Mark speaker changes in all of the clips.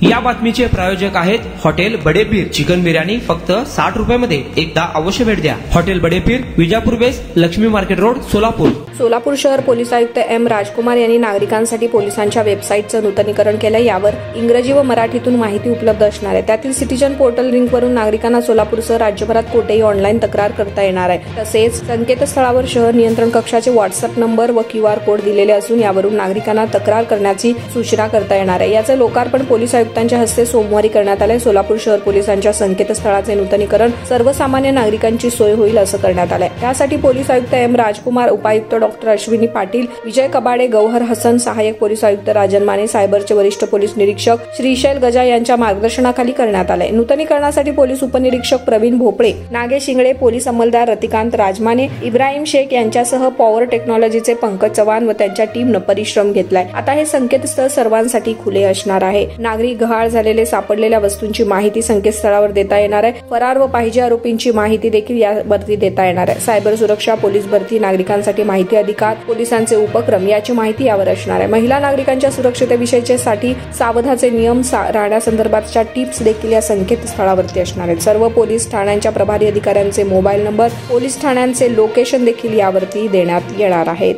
Speaker 1: या बातमीचे प्रायोजक आहेत हॉटेल बडेपीर। चिकन बिर्याणी फक्त 60 रुपयामध्ये। एकदा अवश्य भेट द्या। हॉटेल बडेपीर, विजापूर बेस, लक्ष्मी मार्केट रोड, सोलापूर।
Speaker 2: सोलापूर शहर पोलीस आयुक्त एम राजकुमार यांनी नागरिकांसाठी पोलिसांच्या वेबसाईटचं नूतनीकरण केलं। यावर इंग्रजी व मराठीतून माहिती उपलब्ध असणार आहे। त्यातील सिटीजन पोर्टल लिंकवरून नागरिकांना सोलापूरसह राज्यभरात कोठेही ऑनलाईन तक्रार करता येणार आहे। तसेच संकेतस्थळावर शहर नियंत्रण कक्षाचे व्हॉट्सअप नंबर व QR कोड दिलेले असून यावरून नागरिकांना तक्रार करण्याची सूचना करता येणार आहे। याचे लोकार्पण पोलीस आयुक्तांच्या हस्ते सोमवारी करण्यात आले। सोलापूर शहर पोलिसांच्या संकेतस्थळाचे नूतनीकरण सर्वसामान्य नागरिकांची सोय होईल असं करण्यात आलंय। त्यासाठी पोलीस आयुक्त एम राजकुमार, उपायुक्त डॉक्टर अश्विनी पाटील, विजय कबाडे, गौहर हसन, सहाय्यक पोलीस आयुक्त राजन माने, सायबरचे वरिष्ठ पोलीस निरीक्षक श्रीशैल गजा यांच्या मार्गदर्शनाखाली करण्यात आलंय। नूतनीकरणासाठी पोलीस उपनिरीक्षक प्रवीण भोपळे, नागेश इंगळे, पोलीस अंमलदार रतिकांत राजमाने, इब्राहिम शेख यांच्यासह पॉवर टेक्नॉलॉजीचे पंकज चव्हाण व त्यांच्या टीमनं परिश्रम घेतलाय। आता हे संकेतस्थळ सर्वांसाठी खुले असणार आहे। नागरिक गहाळ झालेले सापडलेल्या वस्तूंची माहिती संकेतस्थळावर देता येणार आहे। फरार व पाहिजे आरोपींची माहिती देखील यावरती देता येणार आहे। सायबर सुरक्षा, पोलीस भरती, नागरिकांसाठी माहिती अधिकार, पोलिसांचे उपक्रम याची माहिती यावर असणार आहे। महिला नागरिकांच्या सुरक्षिततेविषयीचे साठी सावधाचे नियम राहण्यासंदर्भातच्या टिप्स देखील या संकेतस्थळावरती असणार आहेत। सर्व पोलीस ठाण्यांच्या प्रभारी अधिकाऱ्यांचे मोबाईल नंबर, पोलीस ठाण्यांचे लोकेशन देखील यावरती देण्यात येणार आहेत।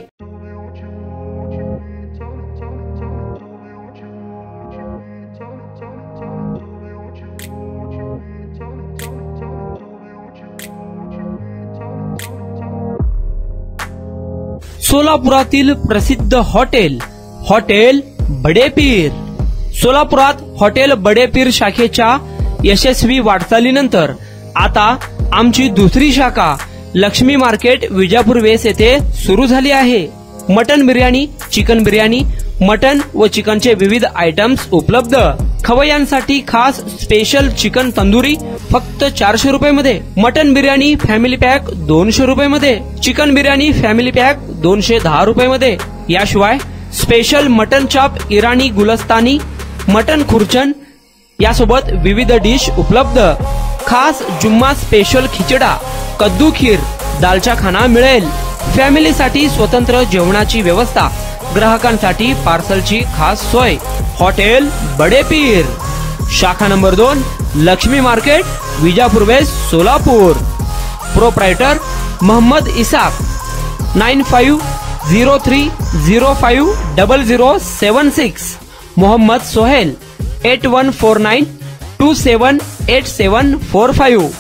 Speaker 1: सोलापुरातील प्रसिद्ध हॉटेल बडेपीर। सोलापुरात हॉटेल बडेपीर शाखेच्या यशस्वी वाटचालीनंतर आता आमची दुसरी शाखा लक्ष्मी मार्केट, विजापूर वेस येथे सुरू झाली आहे। Mutton biryani, chicken biryani, mutton व चिकनचे विविध आयटम्स उपलब्ध। खवय्यांसाठी खास स्पेशल चिकन तंदुरी फक्त 400 रुपयामध्ये। मटन बिर्याणी फॅमिली पॅक 200 रुपयामध्ये। चिकन बिर्याणी फॅमिली पॅक 210 रुपयामध्ये। याशिवाय स्पेशल मटन चाप, इराणी गुलस्तानी, मटन खुर्चन यासोबत विविध डिश उपलब्ध। खास जुम्मा स्पेशल खिचडा, कद्दू खीर, दालचा खाना मिळेल। फॅमिलीसाठी स्वतंत्र जेवणाची व्यवस्था, ग्राहकांसाठी पार्सलची खास सोय। हॉटेल बडेपीर, शाखा number 2, Lakshmi market, Vijapur west, Solapur. Proprietor Mohammad Isaq, 9503050076। Mohammad Sohail, 8149278745।